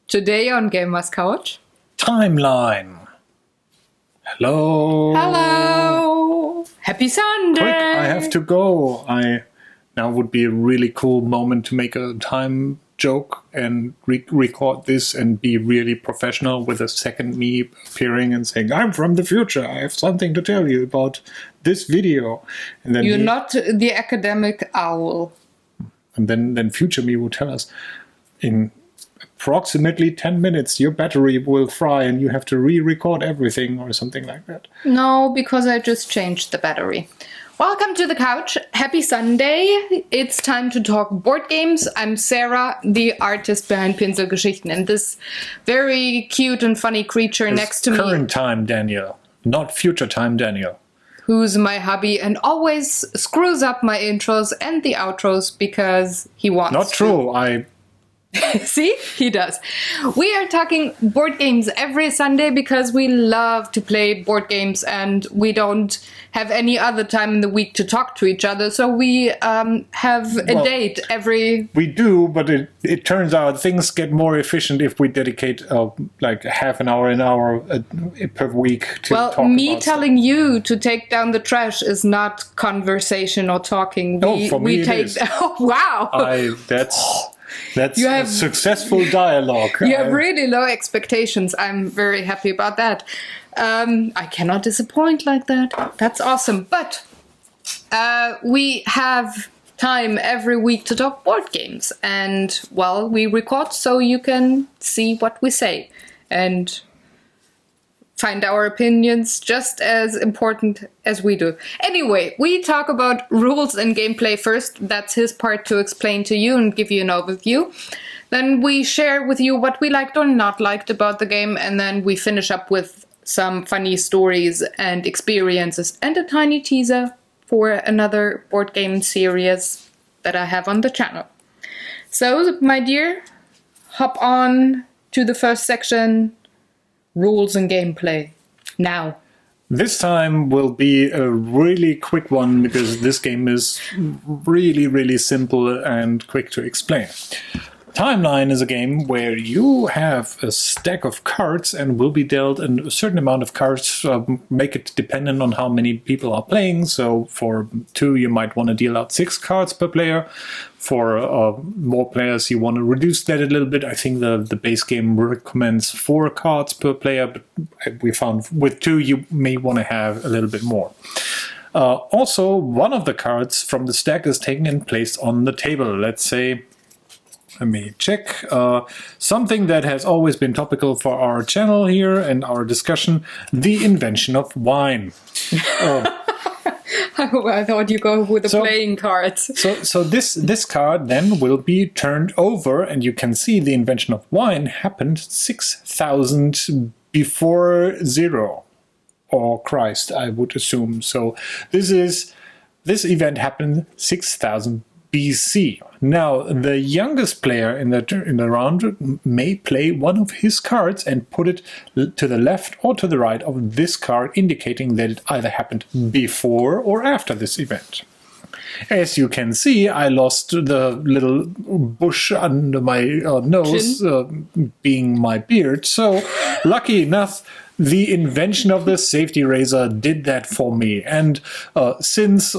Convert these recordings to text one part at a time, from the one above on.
Today on Gamers Couch. Timeline. Hello. Hello. Happy Sunday. Quick, I have to go. Now would be a really cool moment to make a time joke and record this and be really professional with a second me appearing and saying, I'm from the future. I have something to tell you about this video. And then You're not the academic owl. And then future me will tell us, in approximately 10 minutes, your battery will fry and you have to re-record everything or something like that. No, because I just changed the battery. Welcome to the couch. Happy Sunday. It's time to talk board games. I'm Sarah, the artist behind Pinselgeschichten, and this very cute and funny creature next to me. Current time, Daniel, not future time, Daniel. Who's my hubby and always screws up my intros and the outros because he wants Not true. See? He does. We are talking board games every Sunday because we love to play board games and we don't have any other time in the week to talk to each other. So we have a date every... We do, but it turns out things get more efficient if we dedicate like half an hour per week to talk about me telling you to take down the trash is not conversation or talking. For me it is. Oh, wow. That's a successful dialogue. You have really low expectations. I'm very happy about that. I cannot disappoint like that. That's awesome. But we have time every week to talk board games. And, well, we record so you can see what we say. And find our opinions just as important as we do. Anyway, we talk about rules and gameplay first. That's his part to explain to you and give you an overview. Then we share with you what we liked or not liked about the game, and then we finish up with some funny stories and experiences and a tiny teaser for another board game series that I have on the channel. So, my dear, hop on to the first section. Rules and gameplay. Now. This time will be a really quick one because this game is really, really simple and quick to explain. Timeline is a game where you have a stack of cards and will be dealt a certain amount of cards, make it dependent on how many people are playing. So for 2, you might want to deal out 6 cards per player. For more players, you want to reduce that a little bit. I think the base game recommends 4 cards per player, but we found with 2, you may want to have a little bit more. Also, one of the cards from the stack is taken and placed on the table. Let's say, let me check. Something that has always been topical for our channel here and our discussion, the invention of wine. I thought you go with the playing cards. So this card then will be turned over, and you can see the invention of wine happened 6,000 before 0. Or Christ, I would assume. So this event happened 6,000 BC. Now, the youngest player in the round may play one of his cards and put it to the left or to the right of this card, indicating that it either happened before or after this event. As you can see, I lost the little bush under my nose, being my beard. So, lucky enough, the invention of the safety razor did that for me. And since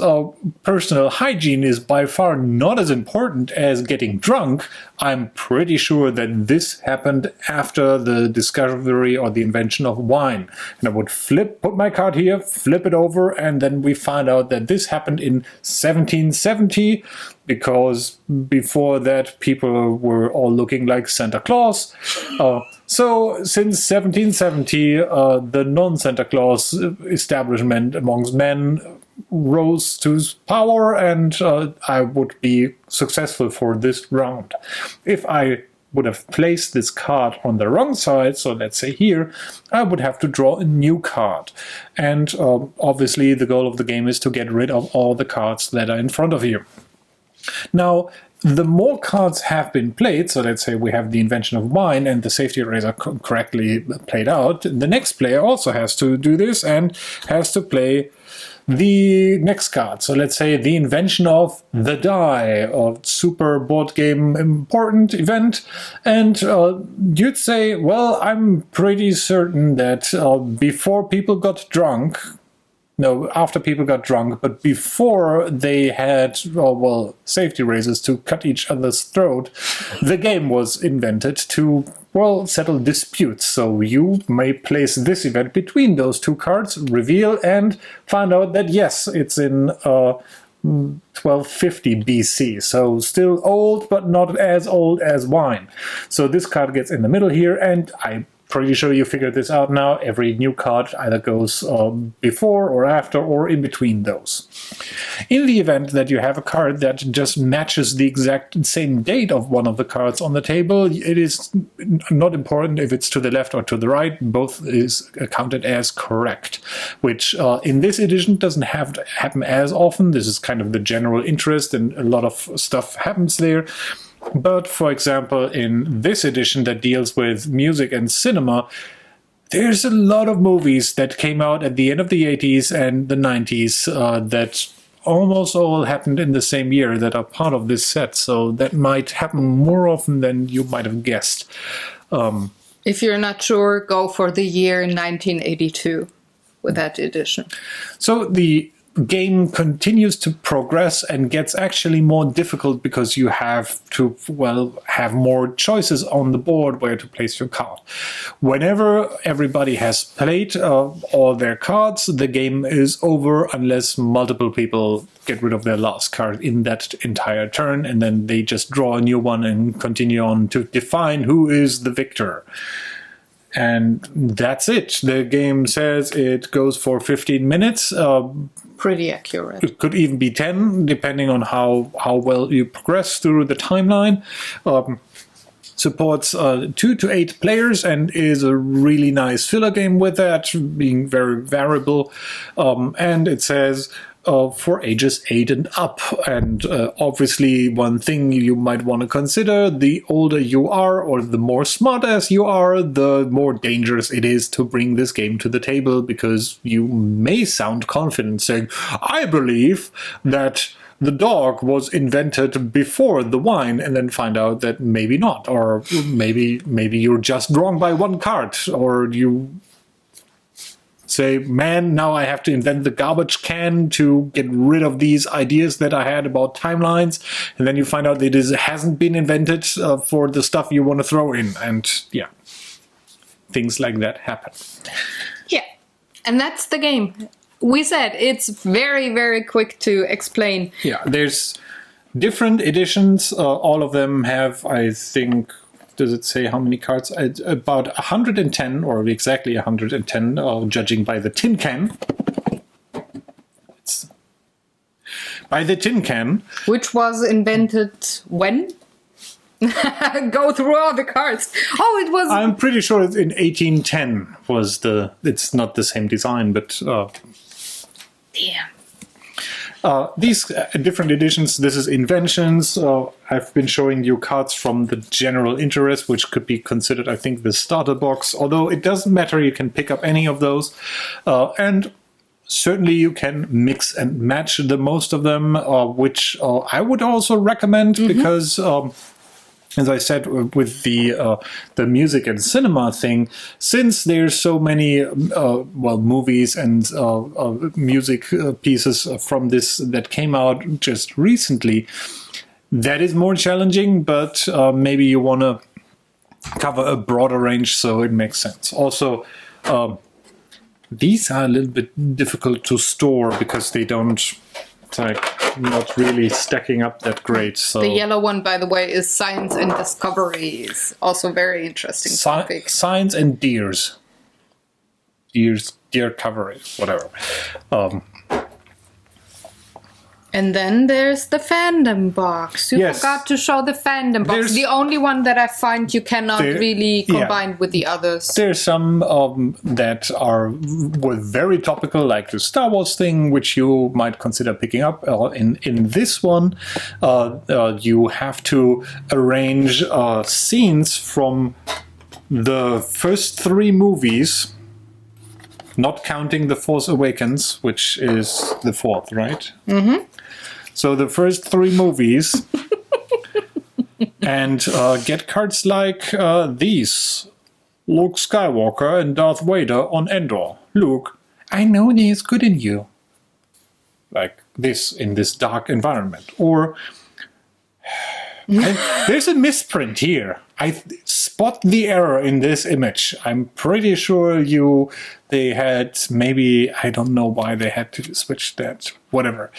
personal hygiene is by far not as important as getting drunk, I'm pretty sure that this happened after the discovery or the invention of wine. And I would put my card here, flip it over, and then we find out that this happened in 1770, because before that people were all looking like Santa Claus. So since 1770, the non-Santa Claus establishment amongst men rose to power, and I would be successful for this round. If I would have placed this card on the wrong side, so let's say here, I would have to draw a new card. And obviously the goal of the game is to get rid of all the cards that are in front of you. Now, the more cards have been played, so let's say we have the invention of wine and the safety razor correctly played out, the next player also has to do this and has to play the next card. So let's say the invention of the die, or super board game important event. And you'd say, well, I'm pretty certain that before people got drunk, no, after people got drunk, but before they had, safety razors to cut each other's throat, the game was invented to, settle disputes. So you may place this event between those two cards, reveal, and find out that, yes, it's in 1250 BC. So still old, but not as old as wine. So this card gets in the middle here, and I'm pretty sure you figured this out now. Every new card either goes before or after or in between those. In the event that you have a card that just matches the exact same date of one of the cards on the table, it is not important if it's to the left or to the right. Both is counted as correct, which in this edition doesn't have to happen as often. This is kind of the general interest, and a lot of stuff happens there. But, for example, in this edition that deals with music and cinema, there's a lot of movies that came out at the end of the 80s and the 90s that almost all happened in the same year that are part of this set. So that might happen more often than you might have guessed. If you're not sure, go for the year 1982 with that edition. So the game continues to progress and gets actually more difficult because you have to, have more choices on the board where to place your card. Whenever everybody has played all their cards, the game is over unless multiple people get rid of their last card in that entire turn, and then they just draw a new one and continue on to define who is the victor. And that's it. The game says it goes for 15 minutes. Pretty accurate. It could even be 10, depending on how well you progress through the timeline. Supports 2 to 8 players and is a really nice filler game with that, being very variable. And it says for ages 8 and up. And obviously one thing you might want to consider, the older you are or the more smart as you are, the more dangerous it is to bring this game to the table, because you may sound confident saying, I believe that the dog was invented before the wine, and then find out that maybe not, or maybe you're just wrong by one card, or you say, man, now I have to invent the garbage can to get rid of these ideas that I had about timelines, and then you find out that it hasn't been invented for the stuff you want to throw in, and yeah, things like that happen. Yeah, and that's the game. We said it's very, very quick to explain. Yeah, there's different editions. All of them have, I think, does it say how many cards? About 110, or exactly 110, judging by the tin can. By the tin can. Which was invented when? Go through all the cards. Oh, it was... I'm pretty sure it's in 1810 was the... It's not the same design, but... Damn. These different editions, this is inventions. I've been showing you cards from the general interest, which could be considered, I think, the starter box. Although it doesn't matter, you can pick up any of those. And certainly you can mix and match the most of them, which I would also recommend, because... as I said, with the music and cinema thing, since there's so many movies and music pieces from this that came out just recently, that is more challenging. But maybe you want to cover a broader range, so it makes sense. Also, these are a little bit difficult to store because they don't. It's like not really stacking up that great. So the yellow one, by the way, is Science and Discoveries. Also very interesting topic. Science and Deers. Deer coverage, whatever. And then there's the fandom box. You Yes. forgot to show the fandom box. There's- The only one that I find you cannot really combine with the others. There's some that were very topical, like the Star Wars thing, which you might consider picking up. In this one, you have to arrange scenes from the first 3 movies, not counting The Force Awakens, which is the 4th, right? Mm-hmm. So the first 3 movies, and get cards like these. Luke Skywalker and Darth Vader on Endor. Luke, I know there's good in you. Like this, in this dark environment. Or, there's a misprint here. I spot the error in this image. I'm pretty sure they had, maybe, I don't know why they had to switch that, whatever.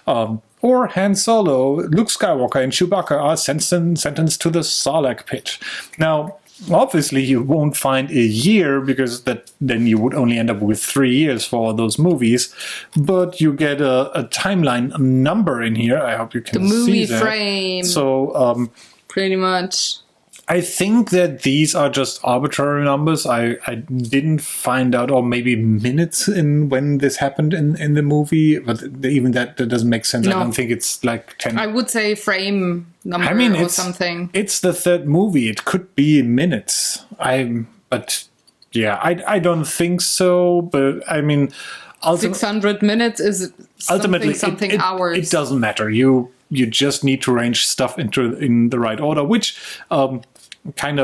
Or Han Solo, Luke Skywalker, and Chewbacca are sentenced to the Sarlacc pit. Now, obviously, you won't find a year, because then you would only end up with 3 years for those movies. But you get a timeline number in here. I hope you can see that. The movie frame. So, pretty much. I think that these are just arbitrary numbers. I didn't find out, or maybe minutes in when this happened in the movie, but even that doesn't make sense. No. I don't think it's like 10. I would say frame number or something. It's the 3rd movie. It could be minutes. But yeah, I don't think so. But I mean, 600 minutes is ultimately something hours. It doesn't matter. You just need to arrange stuff in the right order, which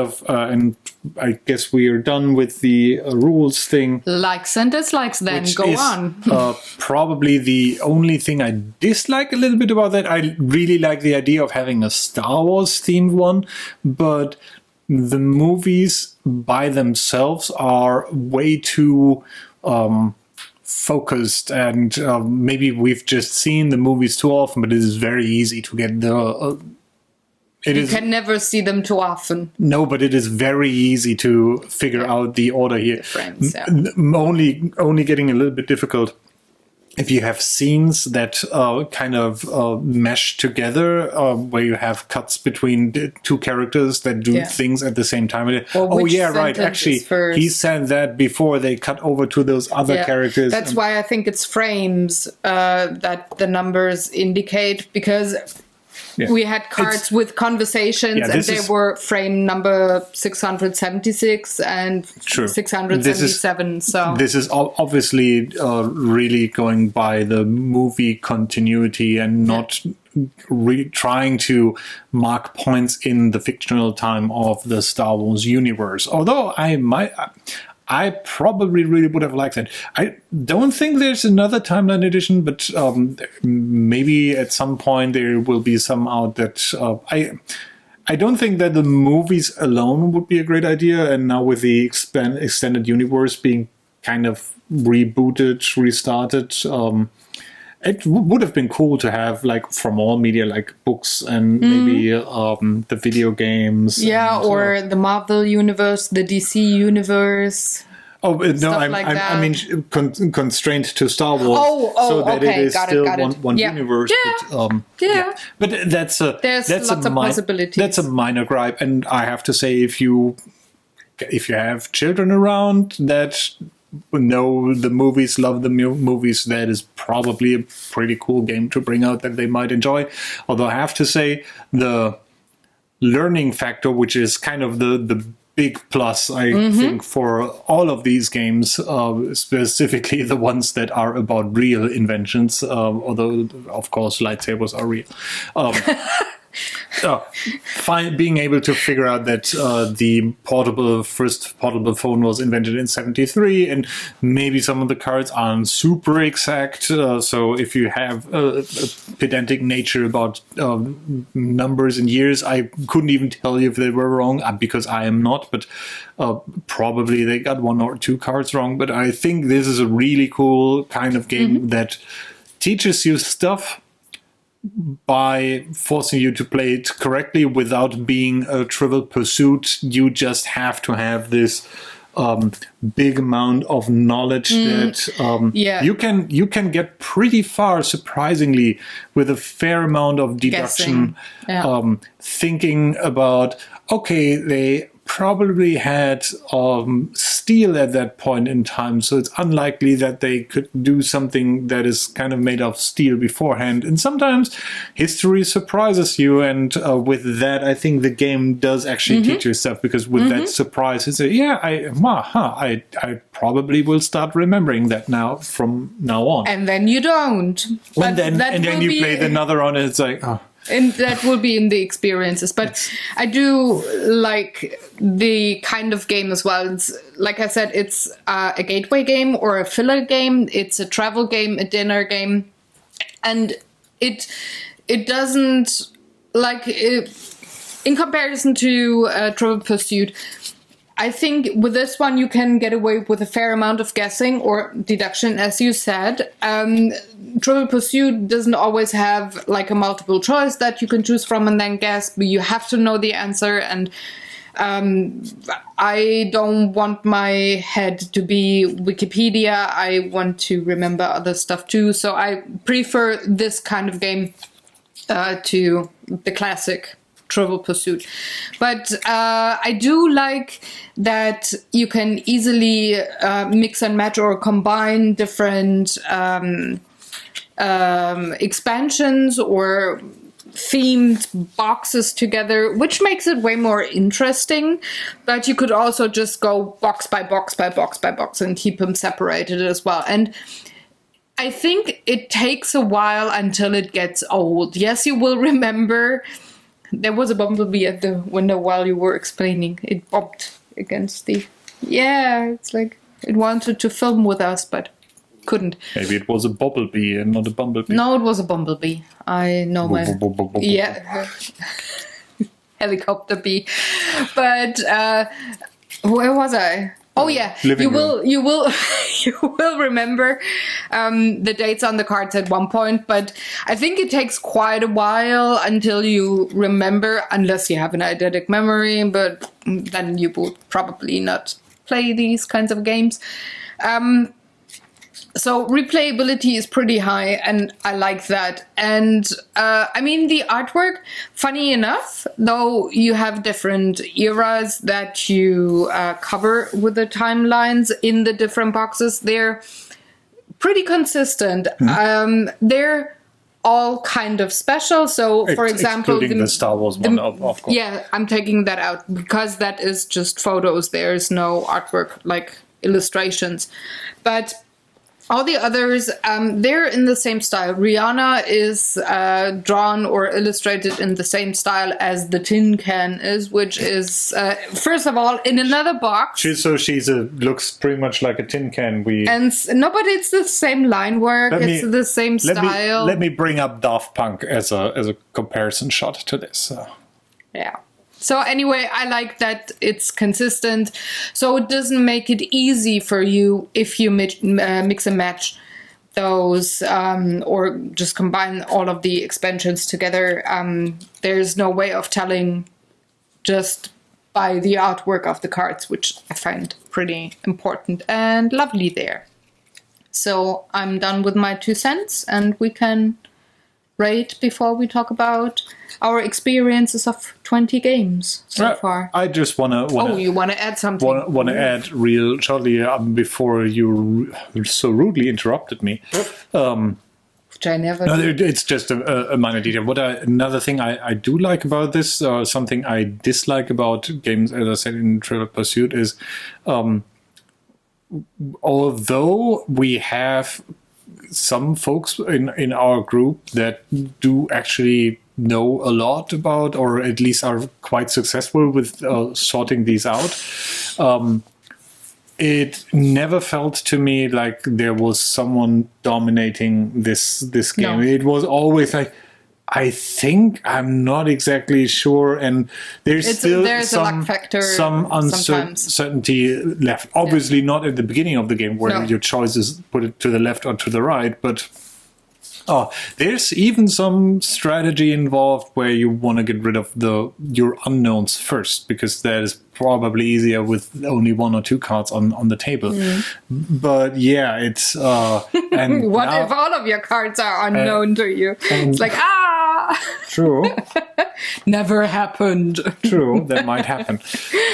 and I guess we are done with the rules thing. Likes and dislikes, then Which go is, on. Probably the only thing I dislike a little bit about that. I really like the idea of having a Star Wars themed one, but the movies by themselves are way too focused, and maybe we've just seen the movies too often, but it is very easy to get you can never see them too often. No, but it is very easy to figure out the order here. Frames, yeah. Only getting a little bit difficult if you have scenes that mesh together, where you have cuts between the 2 characters that do things at the same time. Oh yeah, right. Actually, he said that before they cut over to those other characters. That's why I think it's frames that the numbers indicate, because we had cards with conversations, and they were frame number 676 and 677. So this is obviously really going by the movie continuity and not trying to mark points in the fictional time of the Star Wars universe. Although I probably really would have liked that. I don't think there's another timeline edition, but maybe at some point there will be some out that I don't think that the movies alone would be a great idea. And now with the extended universe being kind of rebooted, restarted, it would have been cool to have, like, from all media, like books and maybe the video games. Yeah, or the Marvel universe, the DC universe. Oh no! I mean, constrained to Star Wars, so that okay. it is still one universe. Yeah. But that's lots of possibilities. That's a minor gripe, and I have to say, if you have children around that know the movies, love the movies, that is probably a pretty cool game to bring out that they might enjoy. Although I have to say, the learning factor, which is kind of the big plus, I think, for all of these games, specifically the ones that are about real inventions, although, of course, lightsabers are real. Being able to figure out that the first portable phone was invented in 1973, and maybe some of the cards aren't super exact. So if you have a pedantic nature about numbers and years, I couldn't even tell you if they were wrong, because I am not. But probably they got 1 or 2 cards wrong. But I think this is a really cool kind of game that teaches you stuff by forcing you to play it correctly without being a trivial pursuit. You just have to have this big amount of knowledge that you can get pretty far, surprisingly, with a fair amount of deduction, thinking about, okay, they probably had steel at that point in time, so it's unlikely that they could do something that is kind of made of steel beforehand. And sometimes history surprises you, and with that, I think the game does actually teach you stuff, because with that surprise, you say, I probably will start remembering that now from now on. And then you don't. And then you play another round, and it's like, oh. And that will be in the experiences. But I do like the kind of game as well. It's, like I said, it's a gateway game or a filler game. It's a travel game, a dinner game. And it doesn't, like, in comparison to Trivial Pursuit, I think with this one you can get away with a fair amount of guessing or deduction, as you said. Trivial Pursuit doesn't always have like a multiple choice that you can choose from and then guess, but you have to know the answer. And I don't want my head to be Wikipedia. I want to remember other stuff too. So I prefer this kind of game to the classic Trivial Pursuit. But I do like that you can easily mix and match or combine different expansions or themed boxes together, which makes it way more interesting. But you could also just go box by box by box by box and keep them separated as well. And I think it takes a while until it gets old. Yes, you will remember there was a bumblebee at the window while you were explaining. It bumped against the... Yeah, it's like it wanted to film with us, but couldn't. Maybe it was a bumblebee and not a bumblebee. No, it was a bumblebee. I know my... Yeah. Helicopter bee. But where was I? Oh yeah, you will remember the dates on the cards at one point, but I think it takes quite a while until you remember, unless you have an eidetic memory, but then you will probably not play these kinds of games. So replayability is pretty high, and I like that. And I mean, the artwork, funny enough, though you have different eras that you cover with the timelines in the different boxes, they're pretty consistent. They're all kind of special. So, for example, including the Star Wars one, of course. Yeah, I'm taking that out because that is just photos. There's no artwork like illustrations, but all the others, they're in the same style. Rihanna is drawn or illustrated in the same style as the tin can is, which is, first of all, in another box. She looks pretty much like a tin can. But it's the same line work. It's the same style. Let me bring up Daft Punk as a comparison shot to this. Yeah. So anyway, I like that it's consistent. So it doesn't make it easy for you if you mix and match those or just combine all of the expansions together. There's no way of telling just by the artwork of the cards, which I find pretty important and lovely there. So I'm done with my 2 cents, and we can rate before we talk about our experiences of 20 games so far. I just want to... you want to add something? Want to add real shortly before you so rudely interrupted me. Which I never did. It's just a minor detail. Another thing I do like about this, something I dislike about games, as I said in Trivial Pursuit, is although we have some folks in our group that do actually know a lot about, or at least are quite successful with sorting these out. It never felt to me like there was someone dominating this game. No. It was always like, I think, I'm not exactly sure, and there's a luck factor, some uncertainty left. Obviously not at the beginning of the game where your choice is put it to the left or to the right, but Oh, there's even some strategy involved where you want to get rid of your unknowns first, because that is probably easier with only 1 or 2 cards on the table. But yeah, it's and What now, if all of your cards are unknown to you? It's like, true, never happened. true, that might happen.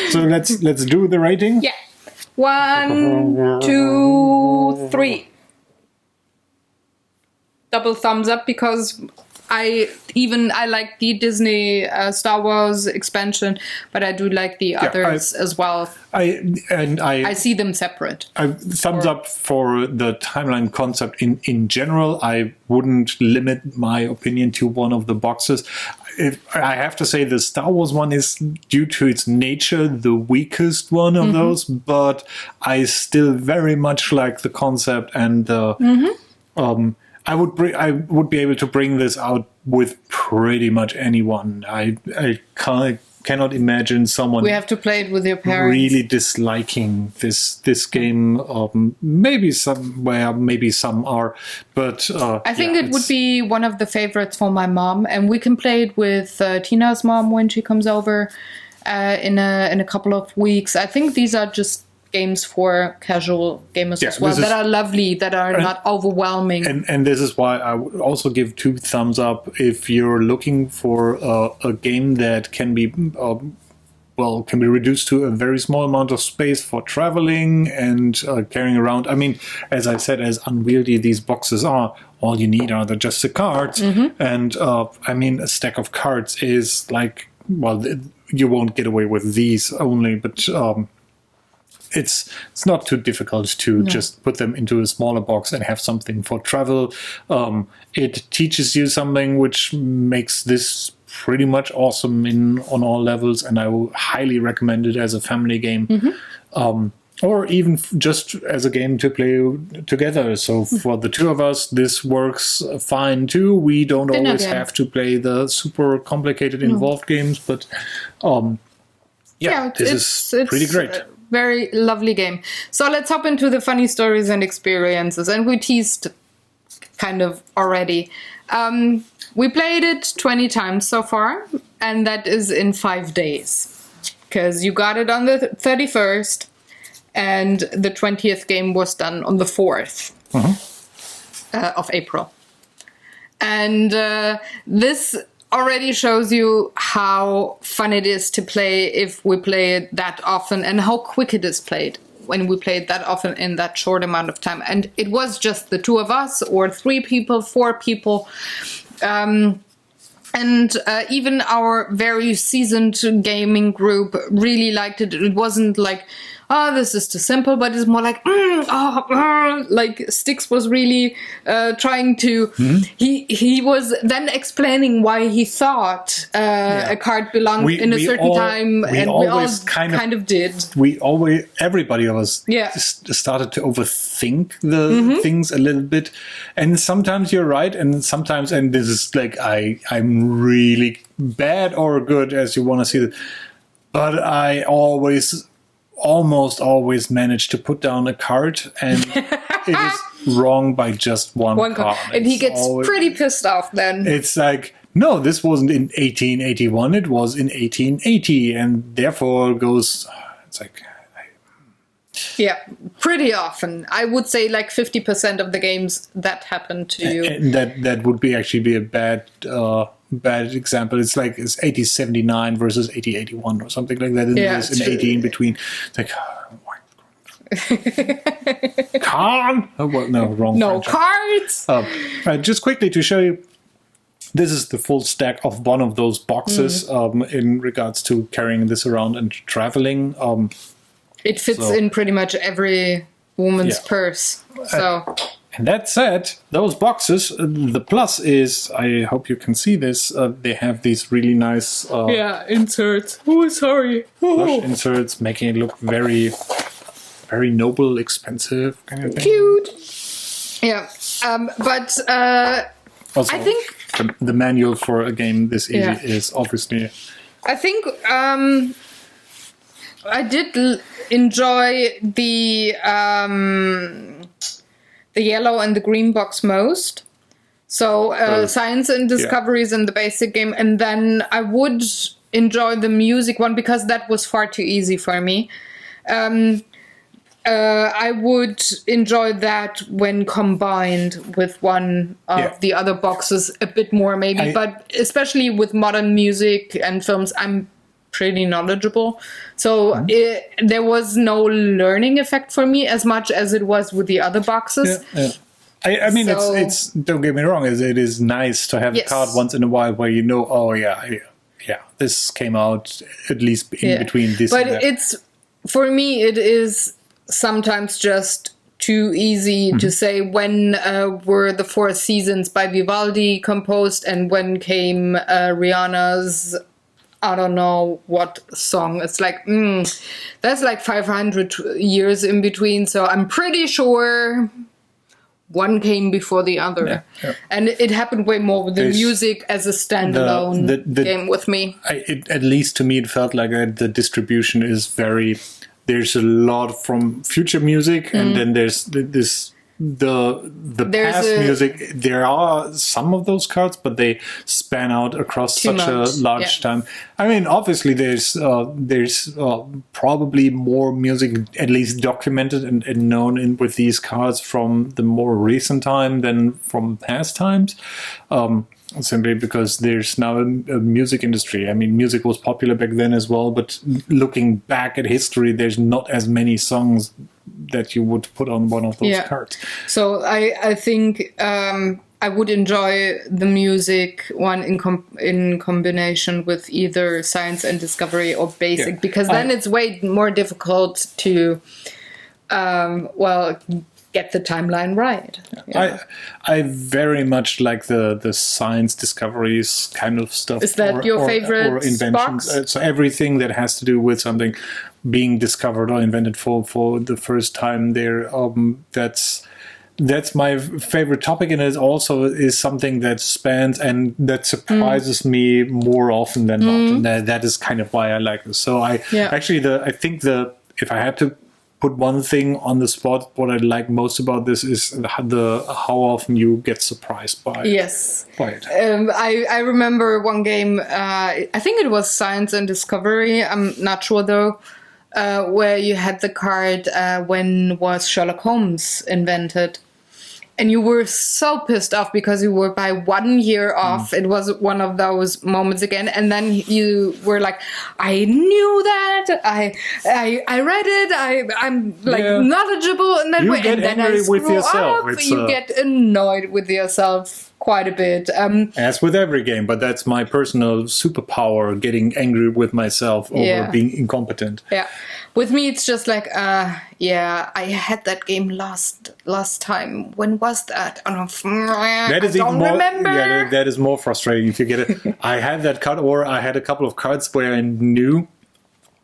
So let's do the rating. Yeah. 1, 2, 3. Double thumbs up, because I like the Disney Star Wars expansion, but I do like the others as well. I see them separate. Thumbs up for the timeline concept in general. I wouldn't limit my opinion to one of the boxes. I have to say the Star Wars one is, due to its nature, the weakest one of those, but I still very much like the concept, and I would be able to bring this out with pretty much anyone. I cannot imagine someone. We have to play it with your parents. Really disliking this game. Maybe some are, but I think it would be one of the favorites for my mom, and we can play it with Tina's mom when she comes over in a couple of weeks. I think these are just games for casual gamers as well, that are lovely, that are not overwhelming. And this is why I would also give 2 thumbs up if you're looking for a game that can be reduced to a very small amount of space for traveling and carrying around. I mean, as I said, as unwieldy these boxes are, all you need are just the cards. And I mean, a stack of cards is like, well, you won't get away with these only, but it's not too difficult to just put them into a smaller box and have something for travel. It teaches you something which makes this pretty much awesome on all levels, and I will highly recommend it as a family game. Or even just as a game to play together. So for the 2 of us, this works fine too. We don't always have to play the super complicated involved games, but this is pretty great. Very lovely game. So let's hop into the funny stories and experiences. And we teased kind of already. We played it 20 times so far, and that is in 5 days. Because you got it on the 31st, and the 20th game was done on the 4th of April. And this already shows you how fun it is to play if we play it that often, and how quick it is played when we play it that often in that short amount of time. And it was just the 2 of us, or 3 people, 4 people. And even our very seasoned gaming group really liked it. It wasn't like, this is too simple, but it's more like, like Styx was really trying to, he was then explaining why he thought a card belonged in a certain time, and we all kind of did. Everybody of us started to overthink the things a little bit. And sometimes you're right, and sometimes, and this is like, I'm really bad or good as you want to see it, but I almost always manage to put down a card, and it is wrong by just one card. And he gets pretty pissed off then. It's like, no, this wasn't in 1881, it was in 1880, and therefore goes, it's like... Yeah, pretty often. I would say like 50% of the games that happen to you. And that would actually be a bad example. It's like it's 8079 versus 8081 or something like that. And there's an 80 in between. It's like, Con? Oh, well, no, wrong. No cards. Just quickly to show you, this is the full stack of one of those boxes in regards to carrying this around and traveling. It fits in pretty much every woman's purse. So. And that said, those boxes, the plus is, I hope you can see this, they have these really nice... inserts. Oh, sorry. Plush inserts, making it look very, very noble, expensive kind of thing. Cute. Yeah. But also, I think... The manual for a game this easy is obviously... I think I did enjoy the yellow and the green box most, So science and discoveries in the basic game, and then I would enjoy the music one because that was far too easy for me. I would enjoy that when combined with one of the other boxes a bit more, maybe. But especially with modern music and films, I'm pretty knowledgeable. So there was no learning effect for me as much as it was with the other boxes. I mean, it's don't get me wrong, it is nice to have a card once in a while where you know, this came out at least in between this and that. But for me, it is sometimes just too easy to say when were the Four Seasons by Vivaldi composed and when came Rihanna's I don't know what song. It's like, that's like 500 years in between. So I'm pretty sure one came before the other. And it happened way more with the music as a standalone game with me. At least to me, it felt like the distribution is very... There's a lot from future music, and then there's the past music. There are some of those cards, but they span out across such a large time. I mean, obviously, there's probably more music, at least documented and known with these cards from the more recent time than from past times. Simply because there's now a music industry. I mean, music was popular back then as well, but looking back at history, there's not as many songs that you would put on one of those cards. So I think I would enjoy the music one in combination with either science and discovery or basic, because then it's way more difficult to, get the timeline right. I very much like the science discoveries kind of stuff. Is that your favorite or inventions? box? So everything that has to do with something being discovered or invented for the first time there, that's my favorite topic, and it also is something that spans and that surprises me more often than not. And that is kind of why I like this. So I think if I had to put one thing on the spot, what I like most about this is how often you get surprised by it. I remember one game, I think it was Science and Discovery, I'm not sure though, where you had the card when was Sherlock Holmes invented. And you were so pissed off because you were by 1 year off. It was one of those moments again. And then you were like, I knew that. I read it. I'm like knowledgeable in that way. Get and then angry I screw with yourself. up. You get annoyed with yourself quite a bit. As with every game, but that's my personal superpower, getting angry with myself over being incompetent. Yeah. With me, it's just like, I had that game last time. When was that? I don't remember. Yeah, that is more frustrating if you get it. I had that card, or I had a couple of cards where I knew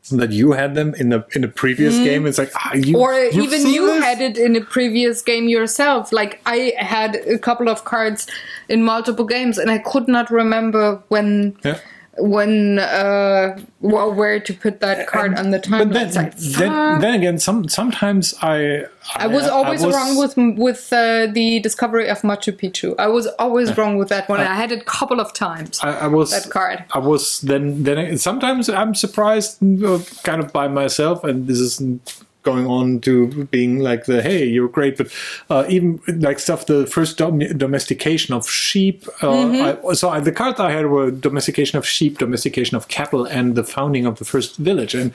that you had them in the previous game. It's like, you had it in a previous game yourself. Like I had a couple of cards in multiple games, and I could not remember when. Yeah. Where to put that card on the timeline. Then again, sometimes I was always wrong with the discovery of Machu Picchu. I was always wrong with that one. I had it a couple of times. That card. I was then sometimes I'm surprised, kind of by myself, and this isn't going on to being like hey, you're great, but even like stuff, the first domestication of sheep. The cards I had were domestication of sheep, domestication of cattle, and the founding of the first village. And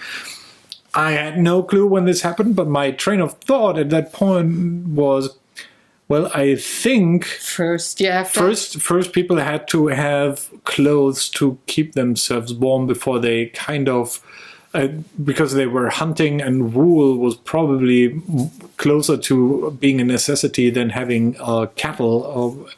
I had no clue when this happened, but my train of thought at that point was, well, I think first people had to have clothes to keep themselves warm before they kind of. Because they were hunting, and wool was probably closer to being a necessity than having cattle.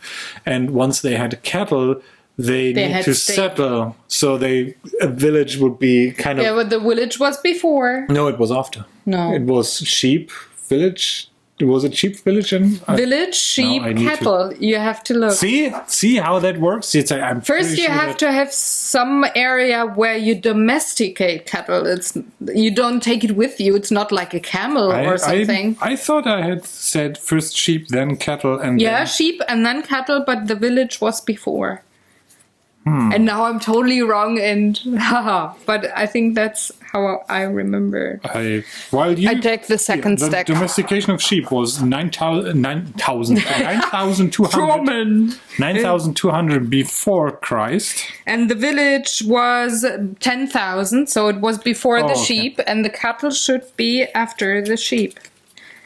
And once they had cattle, they need to settle. So a village would be kind of... Yeah, but the village was before. No, it was after. No. It was sheep, village, Was it sheep village? Village, sheep, I need cattle. You have to look. See how that works? I'm First, pretty you sure have to have some area where you domesticate cattle. You don't take it with you. It's not like a camel or something. I thought I had said first sheep, then cattle, and Yeah, then... sheep and then cattle, but the village was before. And now I'm totally wrong, and haha. But I think that's how I remember. I take the second stack. The domestication of sheep was 9,200 before Christ. And the village was 10,000, so it was before the sheep, and the cattle should be after the sheep.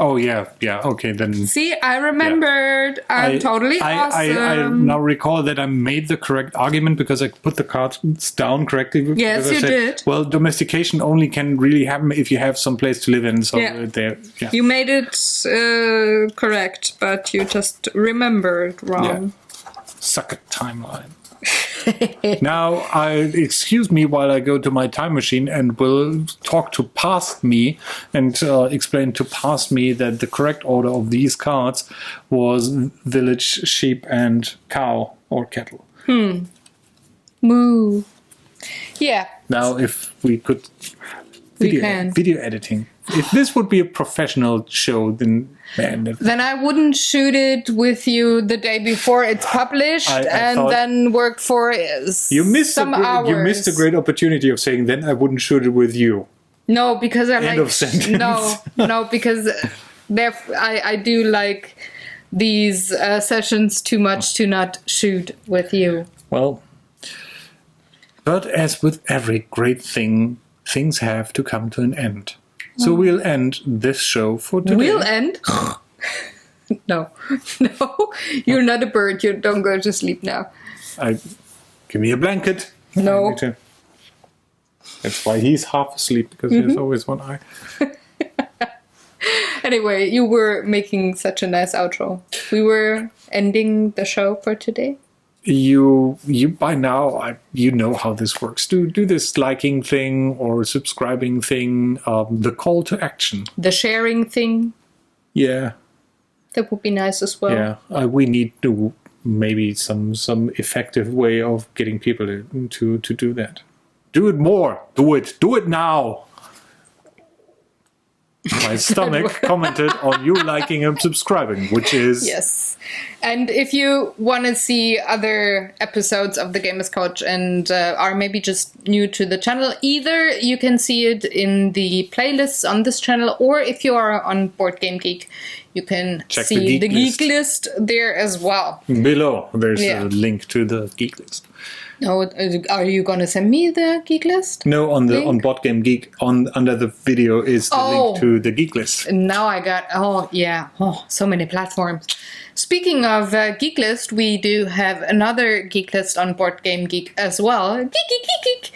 Oh, yeah, okay, then... See, I remembered. Yeah. I'm totally awesome. I now recall that I made the correct argument because I put the cards down correctly. Yes, you did. Well, domestication only can really happen if you have some place to live in. So You made it correct, but you just remembered wrong. Yeah. Suck it, timeline. Now, excuse me while I go to my time machine and will talk to past me and explain to past me that the correct order of these cards was village, sheep, and cow or cattle. Moo. Yeah. Now, if we could... Video editing. If this would be a professional show, then... Then I wouldn't shoot it with you the day before it's published and then work for some hours. You missed a great opportunity of saying, then I wouldn't shoot it with you. No, because I End of sentence. No, because I do like these sessions too much to not shoot with you. Well, but as with every great thing, things have to come to an end. So we'll end this show for today. We'll end? No, you're not a bird. You don't go to sleep now. Give me a blanket. No. That's why he's half asleep, because he has always one eye. Anyway, you were making such a nice outro. We were ending the show for today. You by now you know how this works. Do this liking thing or subscribing thing, the call to action, the sharing thing. Yeah, that would be nice as well. Yeah, we need to maybe some effective way of getting people to do that. Do it more. Do it now. My stomach commented on you liking and subscribing, which is... Yes. And if you want to see other episodes of The Gamers Couch and are maybe just new to the channel, either you can see it in the playlists on this channel, or if you are on Board Game Geek, you can see the geek list there as well. Below, there's a link to the geek list. No, are you going to send me the geek list? No, on Board Game Geek, under the video is the link to the geek list. Now I got, so many platforms. Speaking of geek list, we do have another geek list on Board Game Geek as well. Geek.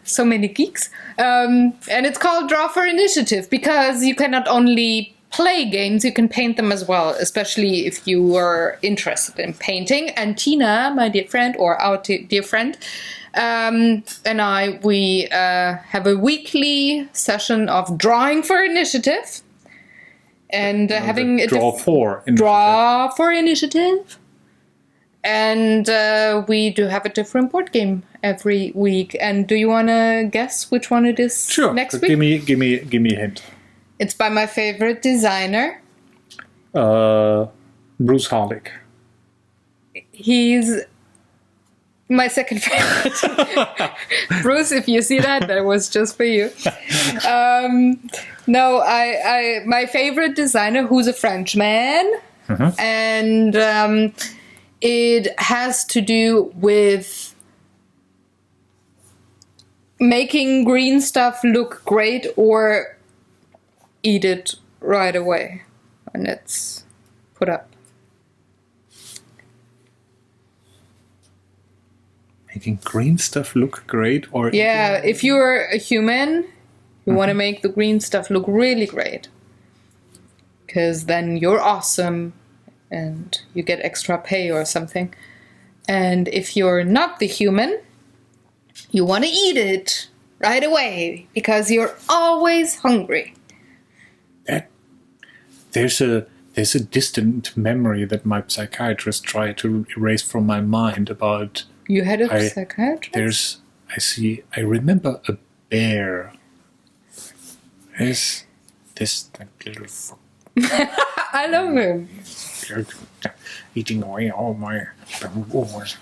So many geeks. And it's called Draw for Initiative, because you can not only play games, you can paint them as well, especially if you are interested in painting. And Tina, my dear friend, or our dear friend, and we have a weekly session of drawing for initiative. And having a draw for initiative. And we do have a different board game every week. And do you want to guess which one it is next week? Give me a hint. It's by my favorite designer. Bruce Harlick. He's my second favorite. Bruce, if you see that was just for you. No, my favorite designer, who's a Frenchman, and it has to do with making green stuff look great or eat it right away when it's put up. Making green stuff look great or... Yeah, if you're a human, you want to make the green stuff look really great. Because then you're awesome and you get extra pay or something. And if you're not the human, you want to eat it right away because you're always hungry. There's a there's a distant memory that my psychiatrist tried to erase from my mind about. You had a psychiatrist? I remember a bear. There's this little fuck. I love him. Eating away all my bamboos.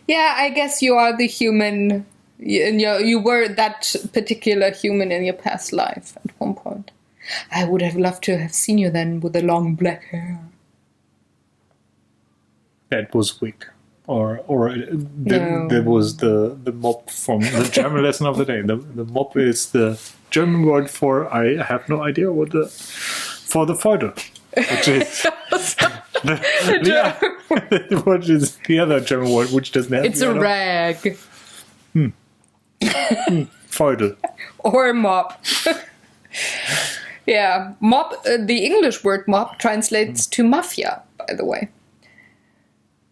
Yeah, I guess you are the human. You were that particular human in your past life at one point. I would have loved to have seen you then with the long black hair. That was wig. Or there was the mop from the German lesson of the day. The mop is the German word for I have no idea what for the Feudel, which is which is the other German word which doesn't have. It's a rag. Feudel or mop. Yeah, mop. The English word mop translates to mafia. By the way.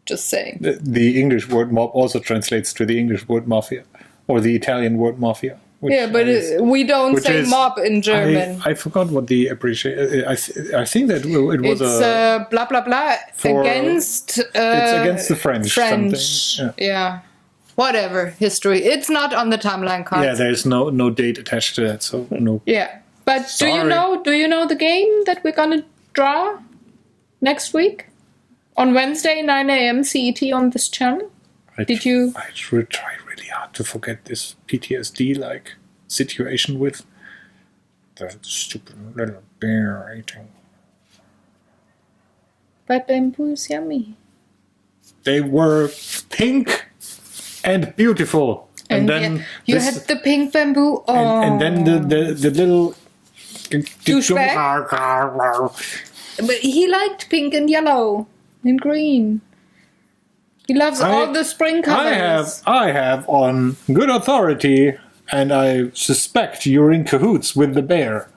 Just saying. The English word mob also translates to the English word mafia, or the Italian word mafia. Yeah, but we don't say mob in German. I forgot what the appreciation. I think that it was it's blah blah blah against. It's against the French. Yeah. Whatever history. It's not on the timeline card. Yeah, there's no date attached to that, so no. Yeah, but Sorry. do you know the game that we're gonna draw next week? On Wednesday, 9 a.m. CET on this channel? I try really hard to forget this PTSD-like situation with the stupid little bear eating. But bamboo is yummy. They were pink and beautiful. And then you had the pink bamboo. Oh. And then the little douchebag. But he liked pink and yellow. And green. He loves all the spring colors. I have on good authority, and I suspect you're in cahoots with the bear.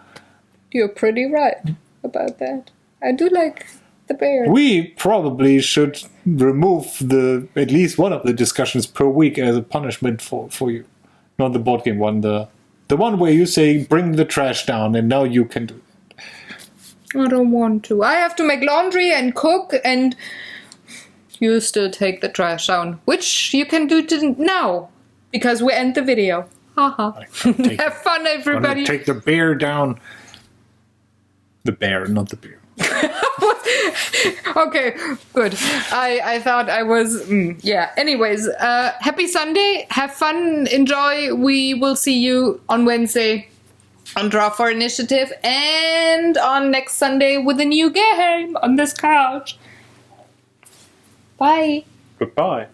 You're pretty right about that. I do like the bear. We probably should remove at least one of the discussions per week as a punishment for you. Not the board game one, the one where you say bring the trash down, and now you can do it. I don't want to. I have to make laundry and cook, and you still take the trash down, which you can do now because we end the video. Haha. Have fun, everybody. I'm gonna take the bear down. The bear, not the beer. Okay, good. I thought I was. Yeah. Anyways, happy Sunday. Have fun. Enjoy. We will see you on Wednesday. On Draw for Initiative, and on next Sunday with a new game on this couch. Bye. Goodbye.